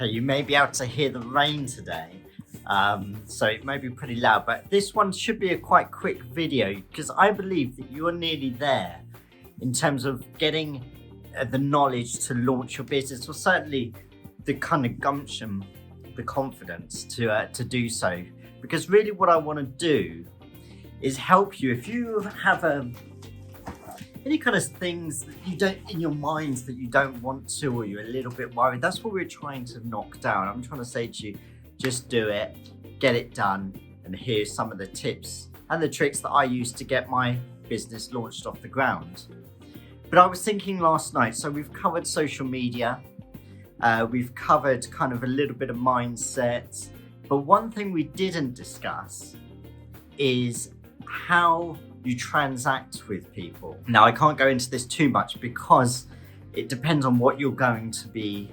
Okay, you may be able to hear the rain today, so it may be pretty loud, but this one should be a quite quick video because I believe that you are nearly there in terms of getting the knowledge to launch your business, or certainly the kind of gumption, the confidence to do so. Because really what I want to do is help you if you have any kind of things that you don't in your minds that you don't want to, or you're a little bit worried. That's what we're trying to knock down. I'm trying to say to you, just do it, get it done. And here's some of the tips and the tricks that I use to get my business launched off the ground. But I was thinking last night, so we've covered social media, we've covered kind of a little bit of mindset, but one thing we didn't discuss is how you transact with people. Now, I can't go into this too much because it depends on what you're going to be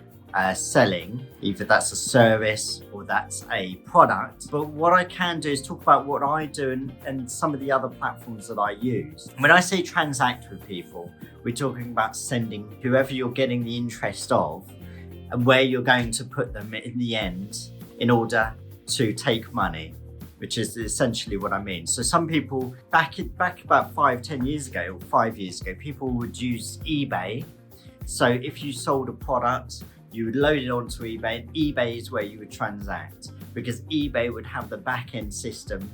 selling, either that's a service or that's a product. But what I can do is talk about what I do and some of the other platforms that I use. When I say transact with people, we're talking about sending whoever you're getting the interest of and where you're going to put them in the end in order to take money, which is essentially what I mean. So some people back about 5-10 years ago, or 5 years ago, people would use eBay. So if you sold a product, you would load it onto eBay, and eBay is where you would transact, because eBay would have the back-end system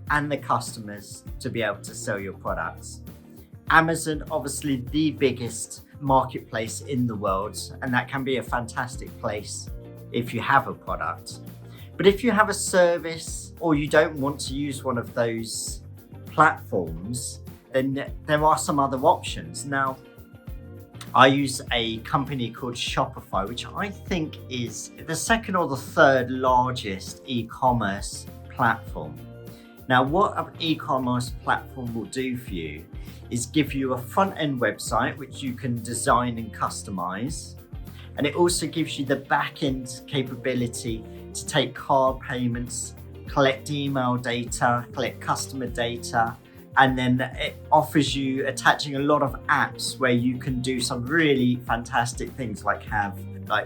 and the customers to be able to sell your products. Amazon, obviously the biggest marketplace in the world, and that can be a fantastic place if you have a product. But if you have a service or you don't want to use one of those platforms, then there are some other options. Now, I use a company called Shopify, which I think is the second or the third largest e-commerce platform. Now, what an e-commerce platform will do for you is give you a front-end website, which you can design and customize. And it also gives you the back-end capability to take card payments, collect email data, collect customer data, and then it offers you attaching a lot of apps where you can do some really fantastic things, like have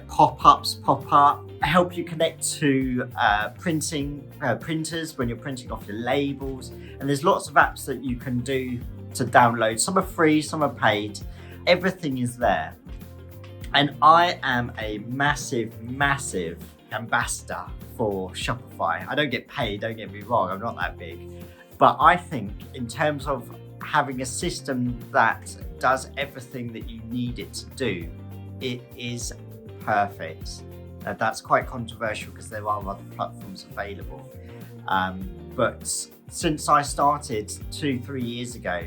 pop-ups pop up, help you connect to printers when you're printing off your labels. And there's lots of apps that you can do to download. Some are free, some are paid. Everything is there. And I am a massive ambassador for Shopify. I don't get paid, don't get me wrong, I'm not that big. But I think in terms of having a system that does everything that you need it to do, it is perfect. That's quite controversial because there are other platforms available. But since I started 2-3 years ago,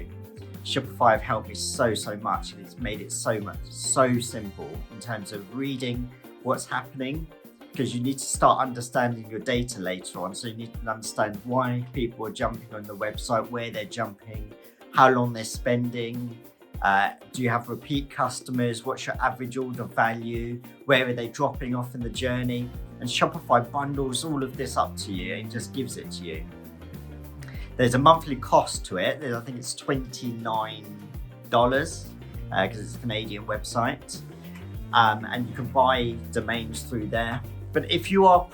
Shopify have helped me so much, and it's made it so simple in terms of reading what's happening, because you need to start understanding your data later on. So you need to understand why people are jumping on the website, where they're jumping, how long they're spending, do you have repeat customers, what's your average order value, where are they dropping off in the journey. And Shopify bundles all of this up to you and just gives it to you. There's a monthly cost to it. I think it's $29 because it's a Canadian website. And you can buy domains through there. But if you are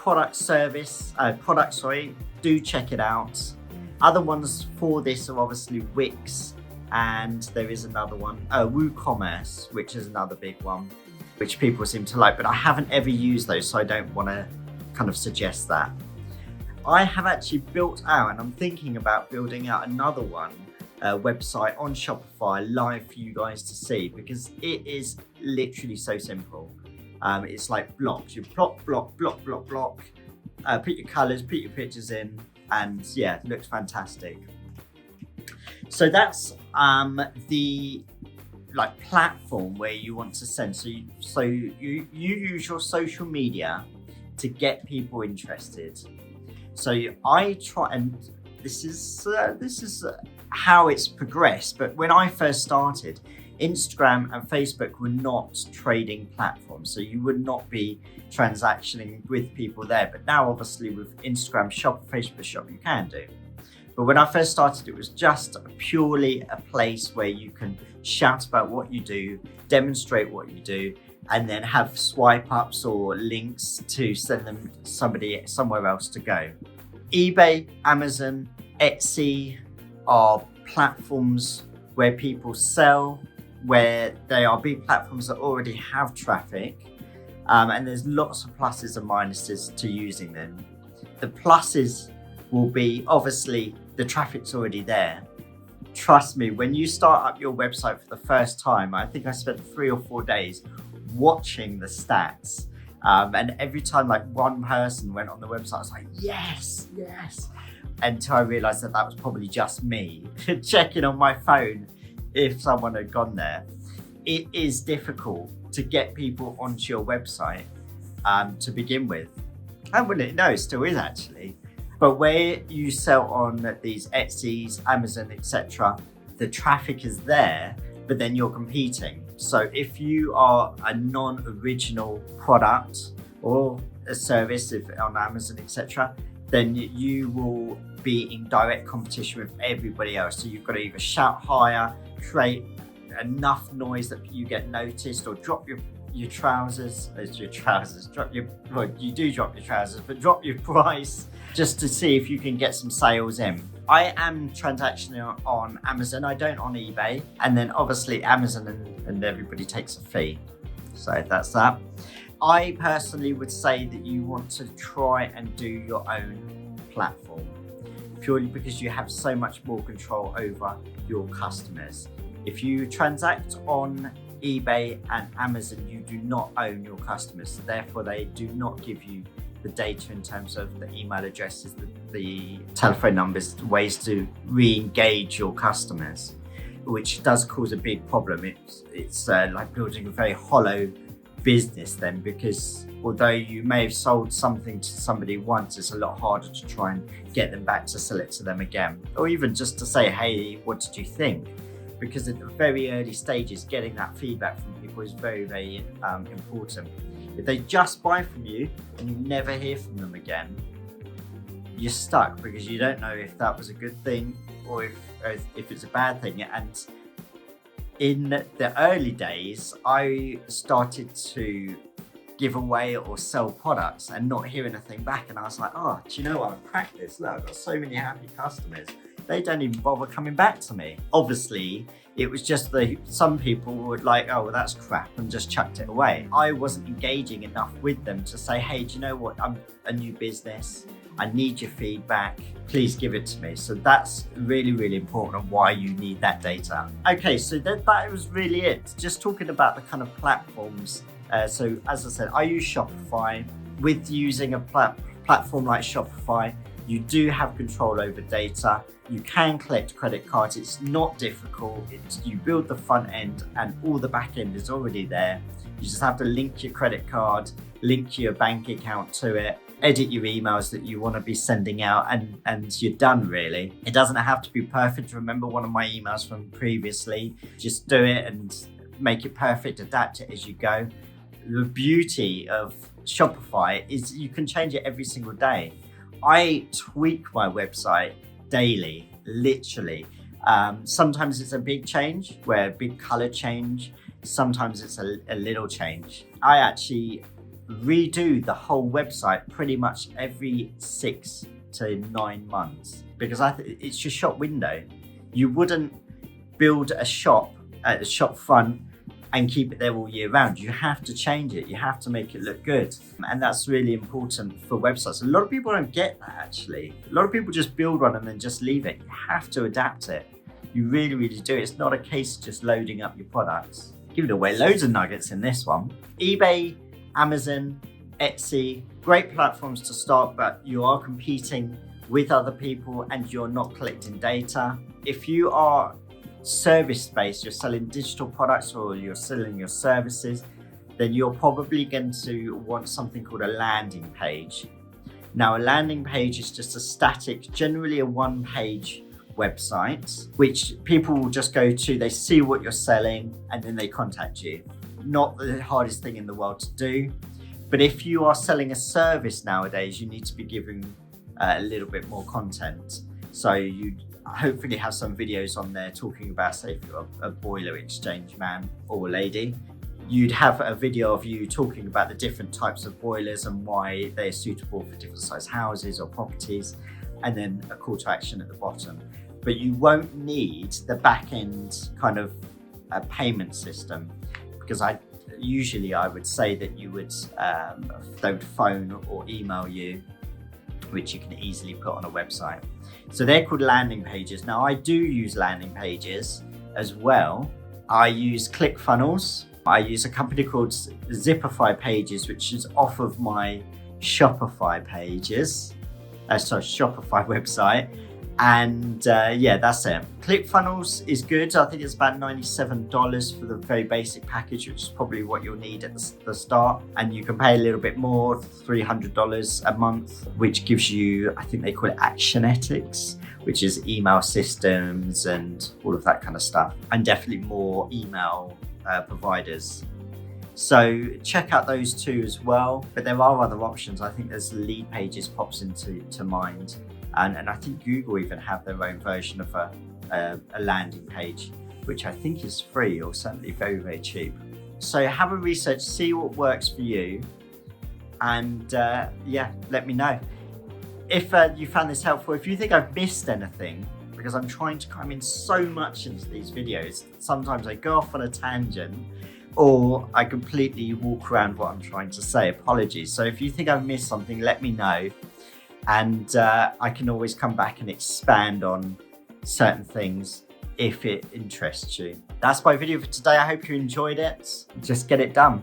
do check it out. Other ones for this are obviously Wix, and there is another one, WooCommerce, which is another big one, which people seem to like, but I haven't ever used those, so I don't want to kind of suggest that. I have actually built out, and I'm thinking about building out another one, website on Shopify live for you guys to see, because it is literally so simple. It's like blocks. You block, put your colors, put your pictures in, and yeah, it looks fantastic. So that's the platform where you want to send. So you use your social media to get people interested. So I try, and this is how it's progressed. But when I first started, Instagram and Facebook were not trading platforms, so you would not be transactioning with people there. But now, obviously, with Instagram Shop, Facebook Shop, you can do. But when I first started, it was just purely a place where you can shout about what you do, demonstrate what you do, and then have swipe ups or links to send them somebody somewhere else to go. eBay, Amazon, Etsy are platforms where people sell, where they are big platforms that already have traffic, and there's lots of pluses and minuses to using them. The pluses will be, obviously, the traffic's already there. Trust me, when you start up your website for the first time, I think I spent 3 or 4 days watching the stats. And every time like one person went on the website, I was like, yes, until I realized that was probably just me checking on my phone if someone had gone there. It is difficult to get people onto your website to begin with. And it still is actually. But where you sell on these Etsy's, Amazon, etc., the traffic is there, but then you're competing. So if you are a non-original product or a service on Amazon, etc., then you will be in direct competition with everybody else. So you've got to either shout higher, create enough noise that you get noticed, or drop your trousers, you do drop your trousers, but drop your price just to see if you can get some sales in. I am transactional on Amazon, I don't on eBay, and then obviously Amazon and everybody takes a fee. So that's that. I personally would say that you want to try and do your own platform, purely because you have so much more control over your customers. If you transact on eBay and Amazon, you do not own your customers, so therefore they do not give you the data in terms of the email addresses, the telephone numbers, ways to re-engage your customers, which does cause a big problem. It's like building a very hollow business then, because although you may have sold something to somebody once, it's a lot harder to try and get them back to sell it to them again, or even just to say, hey, what did you think? Because at the very early stages, getting that feedback from people is very, very important. If they just buy from you and you never hear from them again, you're stuck, because you don't know if that was a good thing or if it's a bad thing. And in the early days, I started to give away or sell products and not hear anything back. And I was like, oh, do you know what? I've cracked this. Look, I've got so many happy customers. They don't even bother coming back to me. Obviously, it was just some people would like, oh, well, that's crap, and just chucked it away. I wasn't engaging enough with them to say, hey, do you know what? I'm a new business. I need your feedback. Please give it to me. So that's really, really important, and why you need that data. Okay, so that was really it. Just talking about the kind of platforms. So as I said, I use Shopify. With using a platform like Shopify, you do have control over data. You can collect credit cards. It's not difficult. You build the front end and all the back end is already there. You just have to link your credit card, link your bank account to it, edit your emails that you want to be sending out, and you're done, really. It doesn't have to be perfect. Remember one of my emails from previously. Just do it and make it perfect, adapt it as you go. The beauty of Shopify is you can change it every single day. I tweak my website daily, literally. Sometimes it's a big change, where a big color change. Sometimes it's a little change. I actually redo the whole website pretty much every 6 to 9 months, because it's your shop window. You wouldn't build a shop at the shop front and keep it there all year round. You have to change it. You have to make it look good. And that's really important for websites. A lot of people don't get that, actually. A lot of people just build one and then just leave it. You have to adapt it. You really, really do. It's not a case of just loading up your products. Giving away loads of nuggets in this one. eBay, Amazon, Etsy, great platforms to start, but you are competing with other people and you're not collecting data. If you are service-based, you're selling digital products or you're selling your services, then you're probably going to want something called a landing page. Now, a landing page is just a static, generally a one-page website, which people will just go to, they see what you're selling, and then they contact you. Not the hardest thing in the world to do. But if you are selling a service nowadays, you need to be giving a little bit more content. So you hopefully have some videos on there talking about, say, if you're a boiler exchange man or lady, you'd have a video of you talking about the different types of boilers and why they're suitable for different size houses or properties, and then a call to action at the bottom. But you won't need the back end kind of payment system, because I would say that you would they would phone or email you, which you can easily put on a website. So they're called landing pages. Now I do use landing pages as well. I use ClickFunnels. I use a company called Zipify Pages, which is off of my Shopify Shopify website. And yeah, that's it. ClickFunnels is good. I think it's about $97 for the very basic package, which is probably what you'll need at the start. And you can pay a little bit more, $300 a month, which gives you, I think they call it Actionetics, which is email systems and all of that kind of stuff. And definitely more email providers. So check out those two as well. But there are other options. I think there's Lead Pages pops into mind. And I think Google even have their own version of a landing page, which I think is free or certainly very, very cheap. So have a research, see what works for you. And yeah, let me know. If you found this helpful, if you think I've missed anything, because I'm trying to cram in so much into these videos, sometimes I go off on a tangent or I completely walk around what I'm trying to say. Apologies. So if you think I've missed something, let me know. And I can always come back and expand on certain things if it interests you. That's my video for today. I hope you enjoyed it. Just get it done.